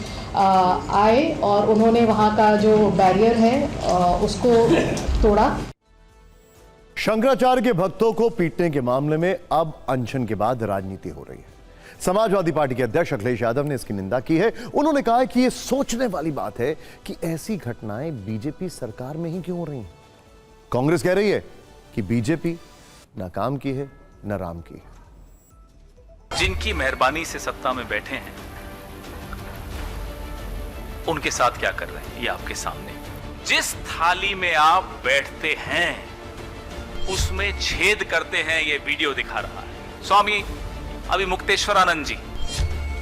Speaker 7: आए और उन्होंने वहाँ का जो बैरियर है उसको तोड़ा।
Speaker 1: शंकराचार्य के भक्तों को पीटने के मामले में अब अनशन के बाद राजनीति हो रही है। समाजवादी पार्टी के अध्यक्ष अखिलेश यादव ने इसकी निंदा की है। उन्होंने कहा है कि यह सोचने वाली बात है कि ऐसी घटनाएं बीजेपी सरकार में ही क्यों हो रही हैं। कांग्रेस कह रही है कि बीजेपी ना काम की है ना राम की है।
Speaker 8: जिनकी मेहरबानी से सत्ता में बैठे हैं उनके साथ क्या कर रहे हैं ये आपके सामने। जिस थाली में आप बैठते हैं उसमें छेद करते हैं, ये वीडियो दिखा रहा है। स्वामी अवमुक्तेश्वरानंद जी,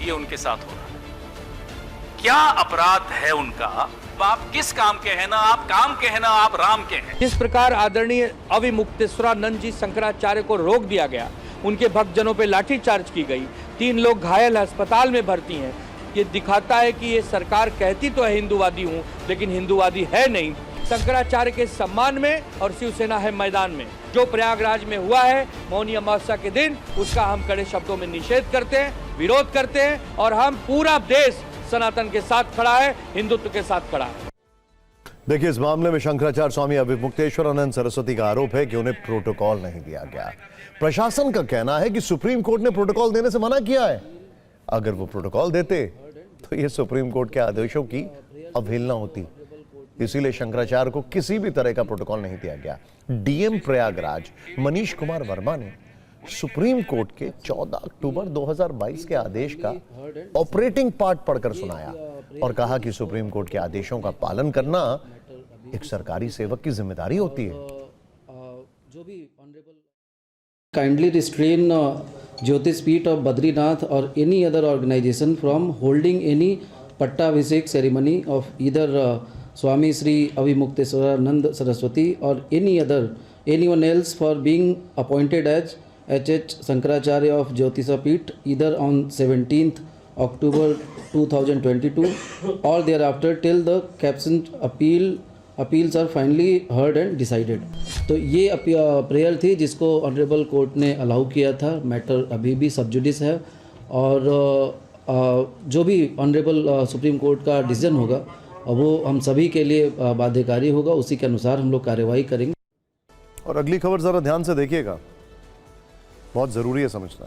Speaker 8: ये उनके साथ हो रहा है। क्या अपराध है उनका? आप किस काम के हैं? ना आप काम के हैं ना आप राम के हैं।
Speaker 9: जिस प्रकार आदरणीय अवमुक्तेश्वरानंद जी शंकराचार्य को रोक दिया गया, उनके भक्तजनों पे लाठीचार्ज की गई, 3 लोग घायल अस्पताल में भर्ती हैं, ये दिखाता है कि ये सरकार कहती तो है हिंदूवादी हूं, लेकिन हिंदूवादी है नहीं। शंकराचार्य के सम्मान में और शिवसेना है मैदान में। जो प्रयागराज में हुआ है मौनी अमावस्या के दिन, उसका हम कड़े शब्दों में निषेध करते हैं, विरोध करते हैं, और हम पूरा देश सनातन के साथ खड़ा है, हिंदुत्व के साथ खड़ा है।
Speaker 1: देखिए, इस मामले में शंकराचार्य स्वामी अवमुक्तेश्वरानंद सरस्वती का आरोप है कि उन्हें प्रोटोकॉल नहीं दिया गया। प्रशासन का कहना है कि सुप्रीम कोर्ट ने प्रोटोकॉल देने से मना किया है। अगर वो प्रोटोकॉल देते तो ये सुप्रीम कोर्ट के आदेशों की अवहेलना होती। इसीलिए शंकराचार्य को किसी भी तरह का प्रोटोकॉल नहीं दिया गया। डीएम प्रयागराज मनीष कुमार वर्मा ने सुप्रीम कोर्ट के 14 अक्टूबर 2022 के आदेश का ऑपरेटिंग पार्ट पढ़कर सुनाया और कहा कि सुप्रीम कोर्ट के आदेशों का पालन करना एक सरकारी सेवक की जिम्मेदारी होती है।
Speaker 10: जो भी kindly restrain Jyotishpeeth of Badrinath और any other organisation from holding any pattabhishek ceremony of either Swami Sri Avimuktesaranand Saraswati or anyone else for being appointed as H.H. Shankaracharya of Jyotisapith either on 17th October 2022 or thereafter till the captioned appeals are finally heard and decided। तो ये prayer थी जिसको honourable court ने allow किया था। Matter अभी भी सब जुडिस है और जो भी ऑनरेबल सुप्रीम कोर्ट का डिसीजन होगा वो हम सभी के लिए बाध्यकारी होगा, उसी के अनुसार हम लोग कार्यवाही करेंगे।
Speaker 1: और अगली खबर जरा ध्यान से देखिएगा, बहुत जरूरी है समझना,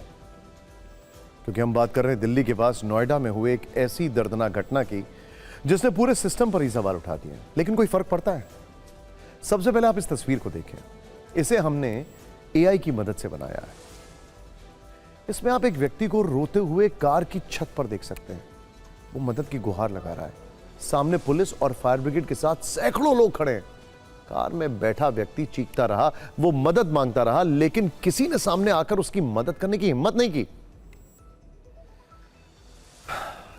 Speaker 1: क्योंकि हम बात कर रहे हैं दिल्ली के पास नोएडा में हुए एक ऐसी दर्दनाक घटना की जिसने पूरे सिस्टम पर ही सवाल उठा दिए, लेकिन कोई फर्क पड़ता है? सबसे पहले आप इस तस्वीर को देखें। इसे हमने एआई की मदद से बनाया है। इसमें आप एक व्यक्ति को रोते हुए कार की छत पर देख सकते हैं। वो मदद की गुहार लगा रहा है। सामने पुलिस और फायर ब्रिगेड के साथ सैकड़ों लोग खड़े हैं। कार में बैठा व्यक्ति चीखता रहा, वो मदद मांगता रहा, लेकिन किसी ने सामने आकर उसकी मदद करने की हिम्मत नहीं की।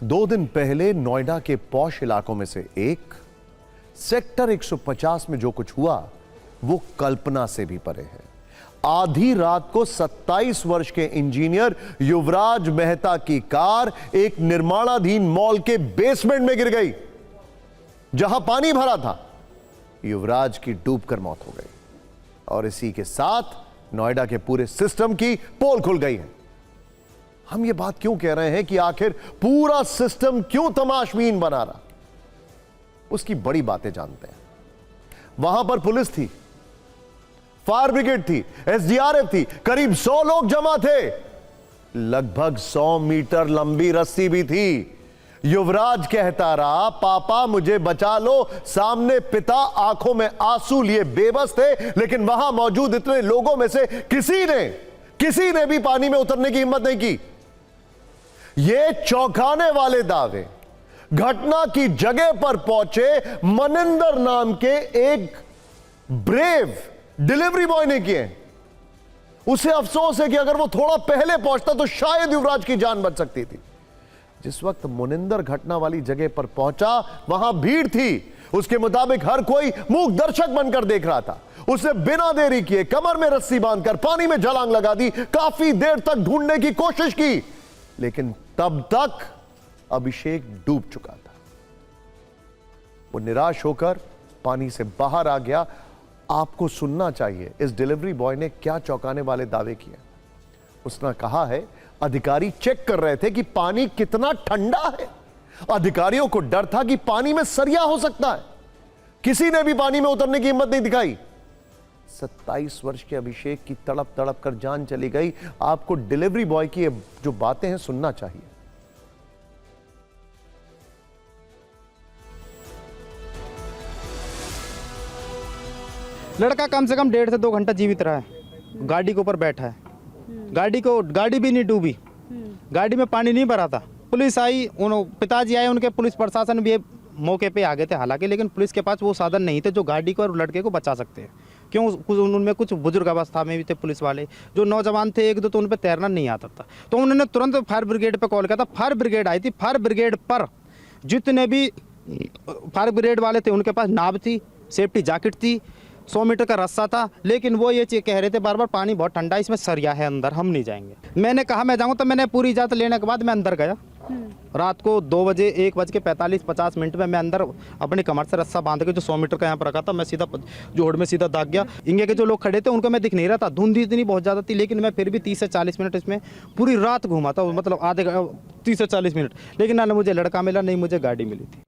Speaker 1: 2 दिन पहले नोएडा के पॉश इलाकों में से एक सेक्टर 150 में जो कुछ हुआ वो कल्पना से भी परे है। आधी रात को 27 वर्ष के इंजीनियर युवराज मेहता की कार एक निर्माणाधीन मॉल के बेसमेंट में गिर गई, जहां पानी भरा था। युवराज की डूबकर मौत हो गई और इसी के साथ नोएडा के पूरे सिस्टम की पोल खुल गई है। हम ये बात क्यों कह रहे हैं कि आखिर पूरा सिस्टम क्यों तमाशबीन बना रहा, उसकी बड़ी बातें जानते हैं। वहां पर पुलिस थी, फायर ब्रिगेड थी, एसडीआरएफ थी, करीब 100 लोग जमा थे। लगभग 100 मीटर लंबी रस्सी भी थी। युवराज कहता रहा, पापा मुझे बचा लो। सामने पिता आंखों में आंसू लिए बेबस थे, लेकिन वहां मौजूद इतने लोगों में से किसी ने भी पानी में उतरने की हिम्मत नहीं की। ये चौंकाने वाले दावे घटना की जगह पर पहुंचे मनिंदर नाम के एक ब्रेव डिलीवरी बॉय ने किए। उसे अफसोस है कि अगर वो थोड़ा पहले पहुंचता तो शायद युवराज की जान बच सकती थी। जिस वक्त मुनिंदर घटना वाली जगह पर पहुंचा, वहां भीड़ थी। उसके मुताबिक हर कोई मूक दर्शक बनकर देख रहा था। उसने बिना देरी किए कमर में रस्सी बांधकर पानी में छलांग लगा दी। काफी देर तक ढूंढने की कोशिश की, लेकिन तब तक अभिषेक डूब चुका था। वो निराश होकर पानी से बाहर आ गया। आपको सुनना चाहिए इस डिलीवरी बॉय ने क्या चौंकाने वाले दावे किए। उसने कहा है, अधिकारी चेक कर रहे थे कि पानी कितना ठंडा है। अधिकारियों को डर था कि पानी में सरिया हो सकता है। किसी ने भी पानी में उतरने की हिम्मत नहीं दिखाई। 27 वर्ष के अभिषेक की तड़प तड़प कर जान चली गई। आपको डिलीवरी बॉय की जो बातें हैं सुनना चाहिए।
Speaker 11: लड़का कम से कम 1.5 से 2 घंटा जीवित रहा है। गाड़ी के ऊपर बैठा है। गाड़ी भी नहीं डूबी। गाड़ी में पानी नहीं भरा था। पुलिस आई, पिताजी आए, उनके पुलिस प्रशासन भी मौके पे आ गए थे हालांकि, लेकिन पुलिस के पास वो साधन नहीं थे जो गाड़ी को और लड़के को बचा सकते हैं। क्यों? उनमें कुछ बुजुर्ग अवस्था में भी थे पुलिस वाले, जो नौजवान थे एक दो, तो उन पर तैरना नहीं आता था। तो उन्होंने तुरंत फायर ब्रिगेड पर कॉल किया था। फायर ब्रिगेड आई थी। फायर ब्रिगेड पर जितने भी फायर ब्रिगेड वाले थे उनके पास नाव थी, सेफ्टी जैकेट थी, 100 मीटर का रास्ता था, लेकिन वो ये चीज़ कह रहे थे बार बार, पानी बहुत ठंडा है, इसमें सरिया है अंदर, हम नहीं जाएंगे। मैंने कहा मैं जाऊँ, तो मैंने पूरी इजाज़त लेने के बाद मैं अंदर गया। रात को 2 बजे 1:45-50 में मैं अंदर अपनी कमर से रस्सा बांध के जो 100 मीटर का यहाँ पर रखा था, मैं सीधा जोड़ में सीधा दाग गया। इंगे के जो लोग खड़े थे उनको मैं दिख नहीं रहा था, धुंध इतनी बहुत ज़्यादा थी, लेकिन मैं फिर भी 30 से 40 मिनट इसमें पूरी रात घूमा था, मतलब 30 से 40 मिनट, लेकिन ना मुझे लड़का मिला, नहीं मुझे गाड़ी मिली थी।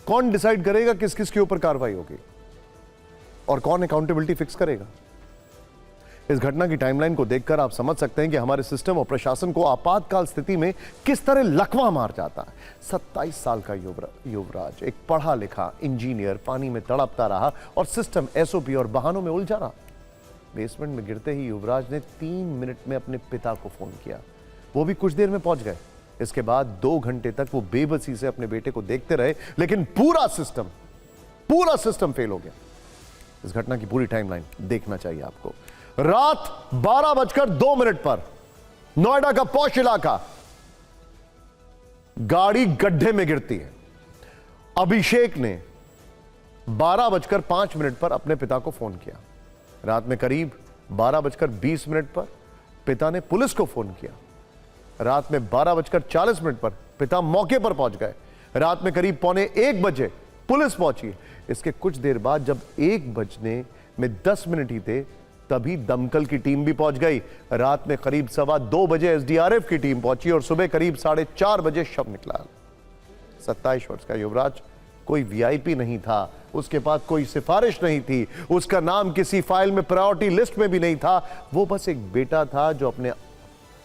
Speaker 1: कौन डिसाइड करेगा किस किस के ऊपर कार्रवाई होगी और कौन अकाउंटेबिलिटी फिक्स करेगा? इस घटना की टाइमलाइन को देखकर आप समझ सकते हैं कि हमारे सिस्टम और प्रशासन को आपातकाल स्थिति में किस तरह लकवा मार जाता है। 27 साल का युवराज, एक पढ़ा लिखा इंजीनियर, पानी में तड़पता रहा और सिस्टम, एसओपी और बहानों में उलझा रहा। बेसमेंट में गिरते ही युवराज ने 3 मिनट में अपने पिता को फोन किया। वो भी कुछ देर में पहुंच गए। इसके बाद 2 घंटे तक वो बेबसी से अपने बेटे को देखते रहे, लेकिन पूरा सिस्टम फेल हो गया। इस घटना की पूरी टाइमलाइन देखना चाहिए आपको। रात 12:02 पर नोएडा का पॉश इलाका, गाड़ी गड्ढे में गिरती है। अभिषेक ने 12:05 पर अपने पिता को फोन किया। रात में करीब 12:20 पर पिता ने पुलिस को फोन किया। रात में 12:40 पर पिता मौके पर पहुंच गए। रात में करीब 1:45 बजे पुलिस पहुंची। इसके कुछ देर बाद जब 1:10 ही थे, तभी दमकल की टीम भी पहुंच गई। रात में करीब 2:15 बजे एसडीआरएफ की टीम पहुंची और सुबह करीब 4:30 बजे शव निकला। 27 वर्ष का युवराज कोई वीआईपी नहीं था, उसके पास कोई सिफारिश नहीं थी, उसका नाम किसी फाइल में प्रायोरिटी लिस्ट में भी नहीं था। वो बस एक बेटा था जो अपने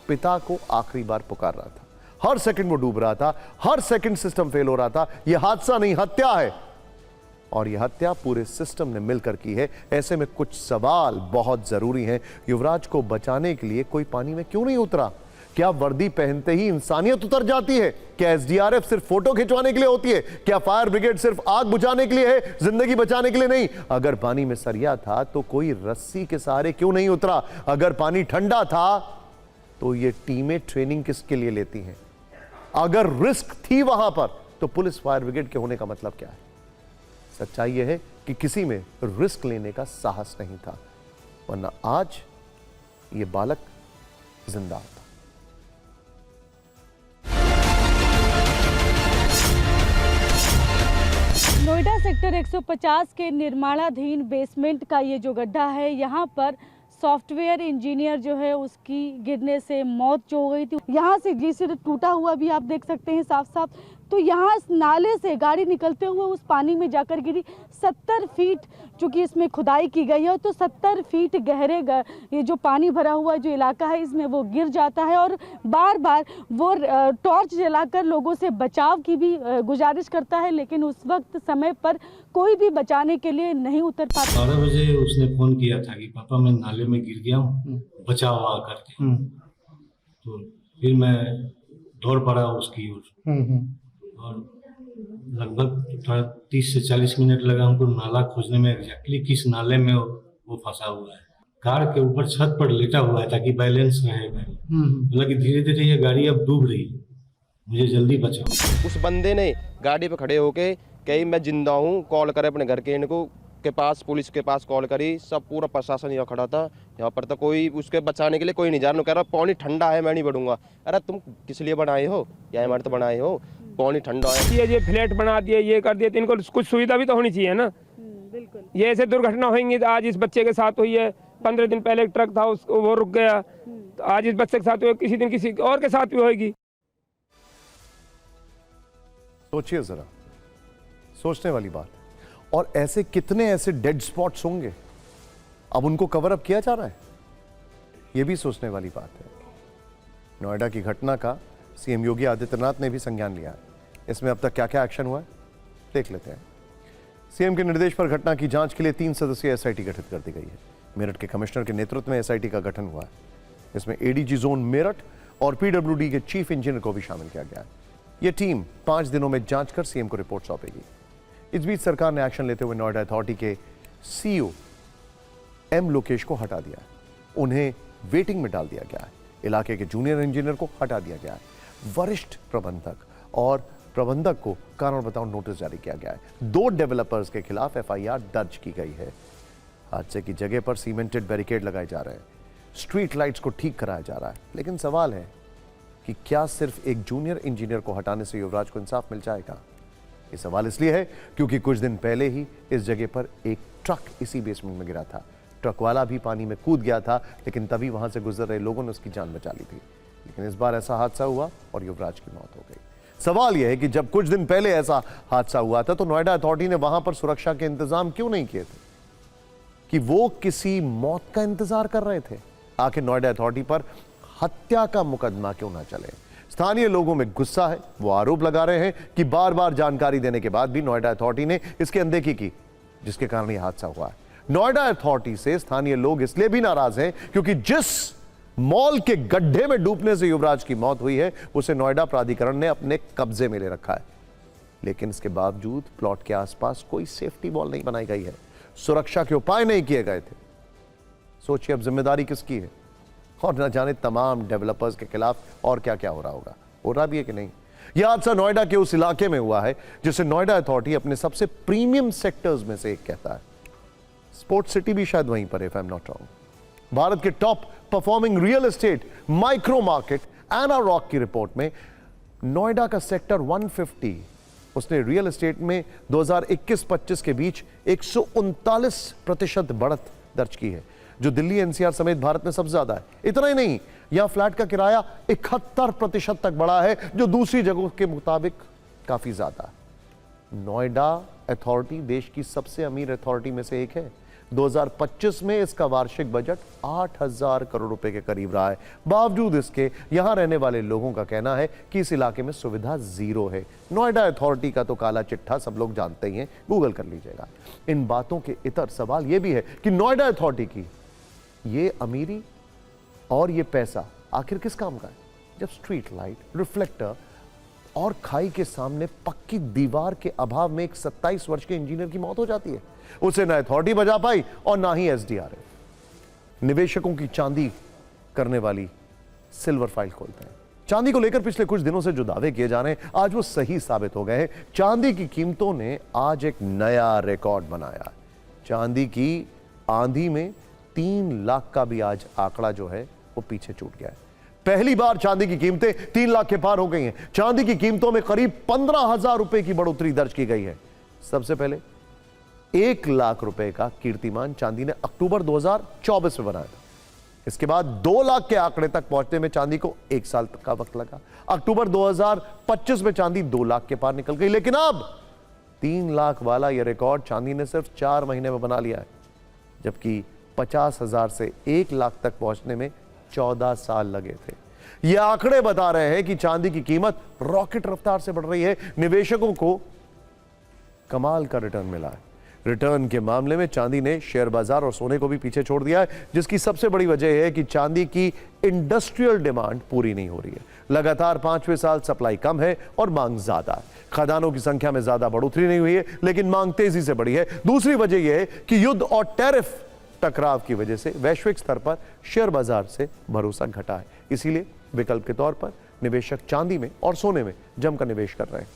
Speaker 1: पिता को आखिरी बार पुकार रहा था। हर सेकंड वो डूब रहा था, हर सेकंड सिस्टम फेल हो रहा था। यह हादसा नहीं, हत्या है। और यह हत्या पूरे सिस्टम ने मिलकर की है। ऐसे में कुछ सवाल बहुत जरूरी हैं। युवराज को बचाने के लिए कोई पानी में क्यों नहीं उतरा? क्या वर्दी पहनते ही इंसानियत उतर जाती है? क्या एसडीआरएफ सिर्फ फोटो खिंचवाने के लिए होती है? क्या फायर ब्रिगेड सिर्फ आग बुझाने के लिए है, जिंदगी बचाने के लिए नहीं? अगर पानी में सरिया था तो कोई रस्सी के सहारे क्यों नहीं उतरा? अगर पानी ठंडा था तो ये टीमें ट्रेनिंग किसके लिए लेती हैं? अगर रिस्क थी वहां पर तो पुलिस फायर ब्रिगेड के होने का मतलब क्या है? सच्चाई यह है कि किसी में रिस्क लेने का साहस नहीं था, वरना आज ये बालक जिंदा होता।
Speaker 12: नोएडा सेक्टर 150 के निर्माणाधीन बेसमेंट का ये जो गड्ढा है, यहाँ पर सॉफ्टवेयर इंजीनियर जो है उसकी गिरने से मौत जो हो गई थी। यहाँ से जिसे टूटा हुआ भी आप देख सकते हैं साफ साफ। तो यहाँ इस नाले से गाड़ी निकलते हुए उस पानी में जाकर गिरी। 70 फीट चूँकि इसमें खुदाई की गई है, तो 70 फीट गहरे ये जो पानी भरा हुआ जो इलाका है इसमें वो गिर जाता है और बार बार वो टॉर्च जलाकर लोगों से बचाव की भी गुजारिश करता है, लेकिन उस वक्त समय पर कोई भी बचाने के लिए नहीं उतर पाता।
Speaker 13: 12 बजे उसने फोन किया था कि पापा मैं नाले में गिर गया हूँ, बचाओ आ करके। तो फिर मैं दौड़ पड़ा उसकी ओर और लगभग 30 से 40 मिनट लगा हमको नाला खोजने में। एग्जैक्टली किस नाले में वो फंसा हुआ है। कार के ऊपर छत पर लेटा हुआ है ताकि बैलेंस रहे गाड़ी। मतलब कि धीरे धीरे ये गाड़ी अब डूब रही है, मुझे जल्दी बचाओ।
Speaker 14: उस बंदे ने गाड़ी पे खड़े होके कहीं मैं जिंदा हूँ, कॉल करे अपने घर के इनको के पास, पुलिस के पास कॉल करी। सब पूरा प्रशासन यहाँ खड़ा था। यहाँ पर तो कोई उसके बचाने के लिए कोई नहीं जा रहा। कह रहा पानी ठंडा है, मैं नहीं बढ़ूंगा। अरे तुम किस लिए बनाए हो? या इमारत बनाए हो? पानी ठंडा है।
Speaker 15: ये फ्लैट बना दिए, ये कर दिए, तो इनको कुछ सुविधा भी तो होनी चाहिए ना।
Speaker 12: बिल्कुल।
Speaker 15: ये ऐसे दुर्घटना होंगी। तो आज इस बच्चे के साथ हुई है, 15 दिन पहले एक ट्रक था उसको वो रुक गया। तो आज इस बच्चे के साथ हुई, किसी दिन किसी और के साथ भी होगी।
Speaker 1: सोचिए जरा, सोचने वाली बात है। और ऐसे कितने ऐसे डेड स्पॉट्स होंगे, अब उनको कवर अप किया जा रहा है, यह भी सोचने वाली बात है। नोएडा की घटना का सीएम योगी आदित्यनाथ ने भी संज्ञान लिया है। इसमें अब तक क्या क्या एक्शन हुआ है देख लेते हैं। सीएम के निर्देश पर घटना की जांच के लिए 3 सदस्यीय एसआईटी गठित कर दी गई है। मेरठ के कमिश्नर के नेतृत्व में एसआईटी का गठन हुआ है। इसमें एडीजी जोन मेरठ और पीडब्ल्यूडी के चीफ इंजीनियर को भी शामिल किया गया है। यह टीम 5 दिनों में जांच कर सीएम को रिपोर्ट सौंपेगी। इस बीच सरकार ने एक्शन लेते हुए नोएडा अथॉरिटी के सीईओ एम लोकेश को हटा दिया है। उन्हें वेटिंग में डाल दिया गया है। इलाके के जूनियर इंजीनियर को हटा दिया गया है। वरिष्ठ प्रबंधक और प्रबंधक को कारण बताओ नोटिस जारी किया गया है। 2 डेवलपर्स के खिलाफ एफआईआर दर्ज की गई है। हादसे की जगह पर सीमेंटेड बैरिकेड लगाए जा रहे हैं। स्ट्रीट लाइट्स को ठीक कराया जा रहा है। लेकिन सवाल है कि क्या सिर्फ एक जूनियर इंजीनियर को हटाने से युवराज को इंसाफ मिल जाएगा? ये सवाल इसलिए है क्योंकि कुछ दिन पहले ही इस जगह पर एक ट्रक इसी बेसमेंट में गिरा था। ट्रक वाला भी पानी में कूद गया था, लेकिन तभी वहां से गुजर रहे लोगों ने उसकी जान बचा ली थी। लेकिन इस बार ऐसा हादसा हुआ और युवराज की मौत हो गई। सवाल यह है कि जब कुछ दिन पहले ऐसा हादसा हुआ था तो नोएडा अथॉरिटी ने वहां पर सुरक्षा के इंतजाम क्यों नहीं किए थे? कि वो किसी मौत का इंतजार कर रहे थे? आखिर नोएडा अथॉरिटी पर हत्या का मुकदमा क्यों ना चले? स्थानीय लोगों में गुस्सा है। वो आरोप लगा रहे हैं कि बार बार जानकारी देने के बाद भी नोएडा अथॉरिटी ने इसकी अनदेखी की, जिसके कारण यह हादसा हुआ है। नोएडा अथॉरिटी से स्थानीय लोग इसलिए भी नाराज हैं क्योंकि जिस मॉल के गड्ढे में डूबने से युवराज की मौत हुई है उसे नोएडा प्राधिकरण ने अपने कब्जे में ले रखा है। लेकिन इसके बावजूद प्लॉट के आसपास कोई सेफ्टी वॉल नहीं बनाई गई है, सुरक्षा के उपाय नहीं किए गए थे। सोचिए अब जिम्मेदारी किसकी है? और न जाने तमाम डेवलपर्स के खिलाफ और क्या क्या हो रहा होगा। हो रहा भी है कि नहीं? यह हादसा नोएडा के उस इलाके में हुआ है जिसे नोएडा अथॉरिटी अपने सबसे प्रीमियम सेक्टर्स में से एक कहता है। स्पोर्ट्स सिटी भी शायद वहीं पर है, if I am not wrong. Bharat के top performing real estate micro market Anarock की रिपोर्ट में नोएडा का सेक्टर 150 उसने रियल एस्टेट में 2021-25 के बीच 139% बढ़त दर्ज की है, जो दिल्ली एनसीआर समेत भारत में सबसे ज्यादा है। इतना ही नहीं, यहां फ्लैट का किराया 71% तक बढ़ा है, जो दूसरी जगहों के मुताबिक काफी ज्यादा है। नोएडा अथॉरिटी देश की सबसे अमीर अथॉरिटी में से एक है। 2025 में इसका वार्षिक बजट 8,000 करोड़ रुपए के करीब रहा है। बावजूद इसके यहां रहने वाले लोगों का कहना है कि इस इलाके में सुविधा जीरो है। नोएडा अथॉरिटी का तो काला चिट्ठा सब लोग जानते ही हैं, गूगल कर लीजिएगा। इन बातों के इतर सवाल यह भी है कि नोएडा अथॉरिटी की ये अमीरी और ये पैसा आखिर किस काम का है, जब स्ट्रीट लाइट, रिफ्लेक्टर और खाई के सामने पक्की दीवार के अभाव में एक 27 वर्ष के इंजीनियर की मौत हो जाती है। उसे ना अथॉरिटी बचा पाई और ना ही एसडीआरएफ। निवेशकों की चांदी करने वाली सिल्वर फाइल खोलते हैं। चांदी को लेकर पिछले कुछ दिनों से जो दावे किए जा रहे हैं आज वो सही साबित हो गए हैं। चांदी की कीमतों ने आज एक नया रिकॉर्ड बनाया। चांदी की आंधी में 3 लाख का भी आज आंकड़ा जो है वो पीछे छूट गया है। पहली बार चांदी की कीमतें 3 लाख के पार हो गई हैं। चांदी की कीमतों में करीब 15,000 रुपए की बढ़ोतरी दर्ज की गई है। सबसे पहले 1 लाख रुपए का कीर्तिमान चांदी ने अक्टूबर 2024 में बनाया था। इसके बाद 2 लाख के आंकड़े तक पहुंचने में चांदी को 1 साल तक का वक्त लगा। अक्टूबर 2025 में चांदी 2 लाख के पार निकल गई, लेकिन अब 3 लाख वाला यह रिकॉर्ड चांदी ने सिर्फ 4 महीने में बना लिया है, जबकि 50,000 से 1 लाख तक पहुंचने में 14 साल लगे थे। ये आंकड़े बता रहे हैं कि चांदी की कीमत रॉकेट रफ्तार से बढ़ रही है। निवेशकों को कमाल का रिटर्न मिला है। रिटर्न के मामले में चांदी ने शेयर बाजार और सोने को भी पीछे छोड़ दिया है, जिसकी सबसे बड़ी वजह है कि चांदी की इंडस्ट्रियल डिमांड पूरी नहीं हो रही है। लगातार 5वें साल सप्लाई कम है और मांग ज्यादा है। खदानों की संख्या में ज्यादा बढ़ोतरी नहीं हुई है, लेकिन मांग तेजी से बढ़ी है। दूसरी वजह यह है कि युद्ध और टैरिफ टकराव की वजह से वैश्विक स्तर पर शेयर बाजार से भरोसा घटा है। इसीलिए विकल्प के तौर पर निवेशक चांदी में और सोने में जमकर निवेश कर रहे हैं।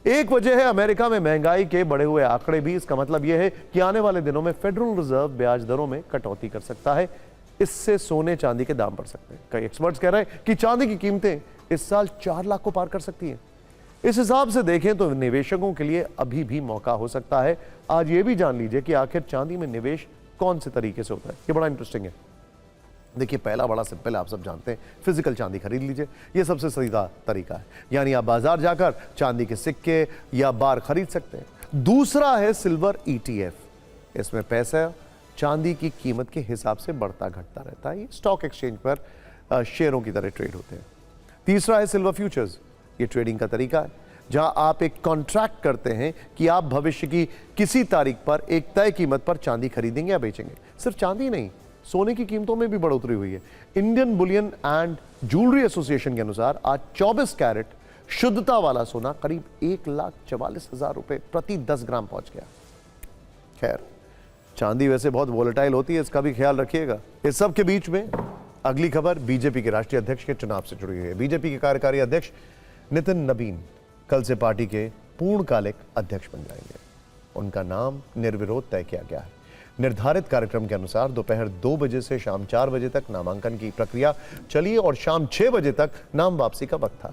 Speaker 1: एक वजह है अमेरिका में महंगाई के बढ़े हुए आंकड़े भी। इसका मतलब यह है कि आने वाले दिनों में फेडरल रिजर्व ब्याज दरों में कटौती कर सकता है। इससे सोने चांदी के दाम बढ़ सकते हैं। कई एक्सपर्ट्स कह रहे हैं कि चांदी की कीमतें इस साल 4 लाख को पार कर सकती हैं। इस हिसाब से देखें तो निवेशकों के लिए अभी भी मौका हो सकता है। आज ये भी जान लीजिए कि आखिर चांदी में निवेश कौन से तरीके से होता है। ये बड़ा इंटरेस्टिंग है। देखिए, पहला बड़ा सिंपल है, आप सब जानते हैं, फिजिकल चांदी खरीद लीजिए। ये सबसे सीधा तरीका है, यानी आप बाजार जाकर चांदी के सिक्के या बार खरीद सकते हैं। दूसरा है सिल्वर ETF। इसमें पैसा चांदी की कीमत के हिसाब से बढ़ता घटता रहता है। ये स्टॉक एक्सचेंज पर शेयरों की तरह ट्रेड होते हैं। तीसरा है सिल्वर फ्यूचर्स। ये ट्रेडिंग का तरीका है जहां आप एक कॉन्ट्रैक्ट करते हैं कि आप भविष्य की किसी तारीख पर एक तय कीमत पर चांदी खरीदेंगे या बेचेंगे। सिर्फ चांदी नहीं, सोने की कीमतों में भी बढ़ोतरी हुई है। Indian Boolean and jewellery association के अनुसार आज 24 कैरेट शुद्धता वाला सोना करीब 1,44,000 रुपए प्रति 10 ग्राम पहुंच गया। खैर, चांदी वैसे बहुत वोलेटाइल होती है, इसका भी ख्याल रखिएगा। इस सब के बीच में अगली खबर बीजेपी के राष्ट्रीय अध्यक्ष के चुनाव से जुड़ी हुई है। बीजेपी के कार्यकारी अध्यक्ष नितिन नबीन कल से पार्टी के पूर्णकालिक अध्यक्ष बन जाएंगे। उनका नाम निर्विरोध तय किया गया है। निर्धारित कार्यक्रम के अनुसार दोपहर 2 बजे से शाम 4 बजे तक नामांकन की प्रक्रिया चली और शाम 6 बजे तक नाम वापसी का वक्त था।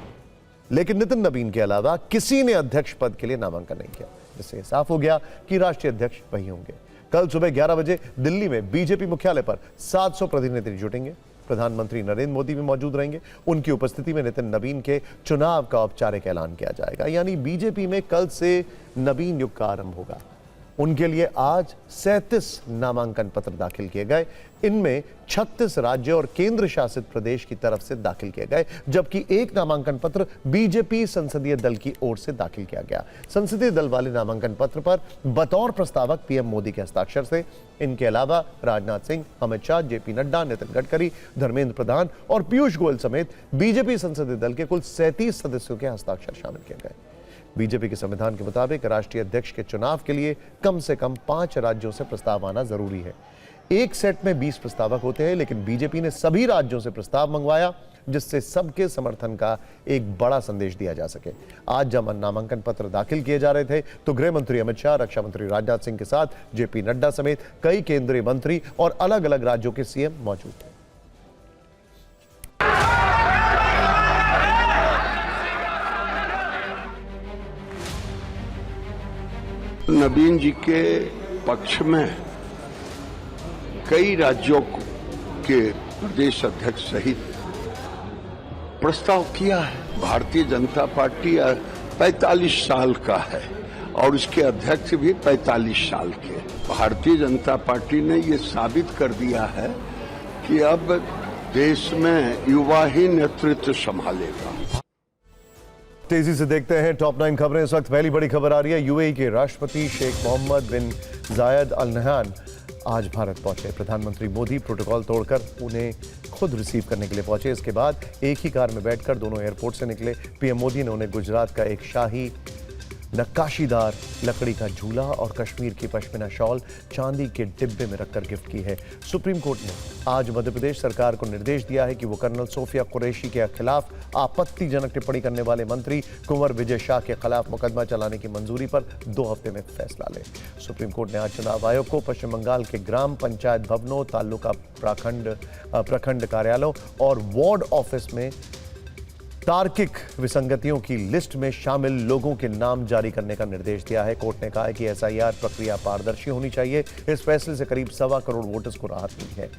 Speaker 1: लेकिन नितिन नबीन के अलावा किसी ने अध्यक्ष पद के लिए नामांकन नहीं किया, जिससे साफ हो गया कि राष्ट्रीय अध्यक्ष वही होंगे। कल सुबह 11 बजे दिल्ली में बीजेपी मुख्यालय पर 700 प्रतिनिधि जुटेंगे। प्रधानमंत्री नरेंद्र मोदी भी मौजूद रहेंगे। उनकी उपस्थिति में नितिन नबीन के चुनाव का औपचारिक ऐलान किया जाएगा। यानी बीजेपी में कल से नबीन युग का आरंभ होगा। उनके लिए आज 37 नामांकन पत्र दाखिल किए गए। इनमें 36 राज्य और केंद्र शासित प्रदेश की तरफ से दाखिल किए गए, जबकि एक नामांकन पत्र बीजेपी संसदीय दल की ओर से दाखिल किया गया। संसदीय दल वाले नामांकन पत्र पर बतौर प्रस्तावक पीएम मोदी के हस्ताक्षर थे। इनके अलावा राजनाथ सिंह, अमित शाह, जेपी नड्डा, नितिन गडकरी, धर्मेंद्र प्रधान और पीयूष गोयल समेत बीजेपी संसदीय दल के कुल 37 सदस्यों के हस्ताक्षर शामिल किए गए। बीजेपी के संविधान के मुताबिक राष्ट्रीय अध्यक्ष के चुनाव के लिए कम से कम 5 राज्यों से प्रस्ताव आना जरूरी है। एक सेट में 20 प्रस्तावक होते हैं, लेकिन बीजेपी ने सभी राज्यों से प्रस्ताव मंगवाया, जिससे सबके समर्थन का एक बड़ा संदेश दिया जा सके। आज जब नामांकन पत्र दाखिल किए जा रहे थे तो गृह मंत्री अमित शाह, रक्षा मंत्री राजनाथ सिंह के साथ जेपी नड्डा समेत कई केंद्रीय मंत्री और अलग अलग राज्यों के सीएम मौजूद थे।
Speaker 16: नबीन जी के पक्ष में कई राज्यों के प्रदेश अध्यक्ष सहित प्रस्ताव किया है। भारतीय जनता पार्टी 45 साल का है और उसके अध्यक्ष भी 45 साल के। भारतीय जनता पार्टी ने ये साबित कर दिया है कि अब देश में युवा ही नेतृत्व संभालेगा।
Speaker 1: तेजी से देखते हैं टॉप 9 खबरें। इस वक्त पहली बड़ी खबर आ रही है। यूएई के राष्ट्रपति शेख मोहम्मद बिन जायद अल नहयान आज भारत पहुंचे। प्रधानमंत्री मोदी प्रोटोकॉल तोड़कर उन्हें खुद रिसीव करने के लिए पहुंचे। इसके बाद एक ही कार में बैठकर दोनों एयरपोर्ट से निकले। पीएम मोदी ने उन्हें गुजरात का एक शाही नक्काशीदार लकड़ी का झूला और कश्मीर की पश्मीना शॉल चांदी के डिब्बे में रखकर गिफ्ट की है। सुप्रीम कोर्ट ने आज मध्य प्रदेश सरकार को निर्देश दिया है कि वो कर्नल सोफिया कुरैशी के खिलाफ आपत्तिजनक टिप्पणी करने वाले मंत्री कुंवर विजय शाह के खिलाफ मुकदमा चलाने की मंजूरी पर 2 हफ्ते में फैसला ले। सुप्रीम कोर्ट ने आज चुनाव आयोग को पश्चिम बंगाल के ग्राम पंचायत भवनों, तालुका प्रखंड कार्यालयों और वार्ड ऑफिस में तार्किक विसंगतियों की लिस्ट में शामिल लोगों के नाम जारी करने का निर्देश दिया है। कोर्ट ने कहा है कि एसआईआर प्रक्रिया पारदर्शी होनी चाहिए। इस फैसले से करीब 1.25 करोड़ वोटर्स को राहत मिली है।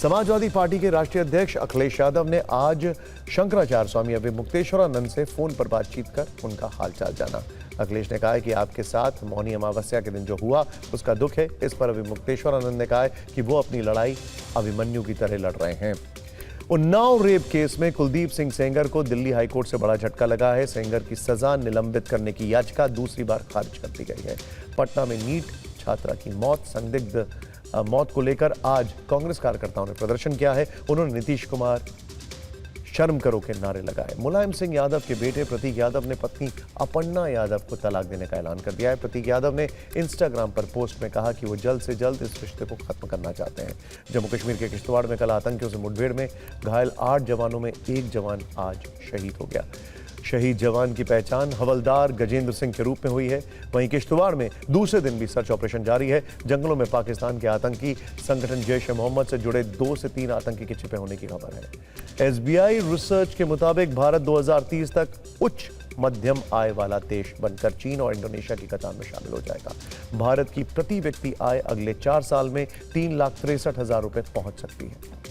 Speaker 1: समाजवादी पार्टी के राष्ट्रीय अध्यक्ष अखिलेश यादव ने आज शंकराचार्य स्वामी अभिमुक्तेश्वरानंद से फोन पर बातचीत कर उनका हालचाल जाना। अखिलेश ने कहा है कि आपके साथ मौनी अमावस्या के दिन जो हुआ उसका दुख है। इस पर अभिमुक्तेश्वरानंद ने कहा है कि वो अपनी लड़ाई अभिमन्यु की तरह लड़ रहे हैं। उन्नाव रेप केस में कुलदीप सिंह सेंगर को दिल्ली हाईकोर्ट से बड़ा झटका लगा है। सेंगर की सजा निलंबित करने की याचिका दूसरी बार खारिज कर दी गई है। पटना में नीट छात्रा की संदिग्ध मौत को लेकर आज कांग्रेस कार्यकर्ताओं ने प्रदर्शन किया है। उन्होंने नीतीश कुमार शर्म करो के नारे लगाए। मुलायम सिंह यादव के बेटे प्रतीक यादव ने पत्नी अपर्णा यादव को तलाक देने का ऐलान कर दिया है। प्रतीक यादव ने इंस्टाग्राम पर पोस्ट में कहा कि वो जल्द से जल्द इस रिश्ते को खत्म करना चाहते हैं। जम्मू कश्मीर के किश्तवाड़ में कल आतंकियों से मुठभेड़ में घायल 8 जवानों में एक जवान आज शहीद हो गया। शहीद जवान की पहचान हवलदार गजेंद्र सिंह के रूप में हुई है। वहीं किश्तवाड़ में दूसरे दिन भी सर्च ऑपरेशन जारी है। जंगलों में पाकिस्तान के आतंकी संगठन जैश-ए-मोहम्मद से जुड़े 2 से 3 आतंकी के छिपे होने की खबर है। एसबीआई रिसर्च के मुताबिक भारत 2030 तक उच्च मध्यम आय वाला देश बनकर चीन और इंडोनेशिया की कतार में शामिल हो जाएगा। भारत की प्रति व्यक्ति आय अगले 4 साल में 3,63,000 रुपए पहुंच सकती है।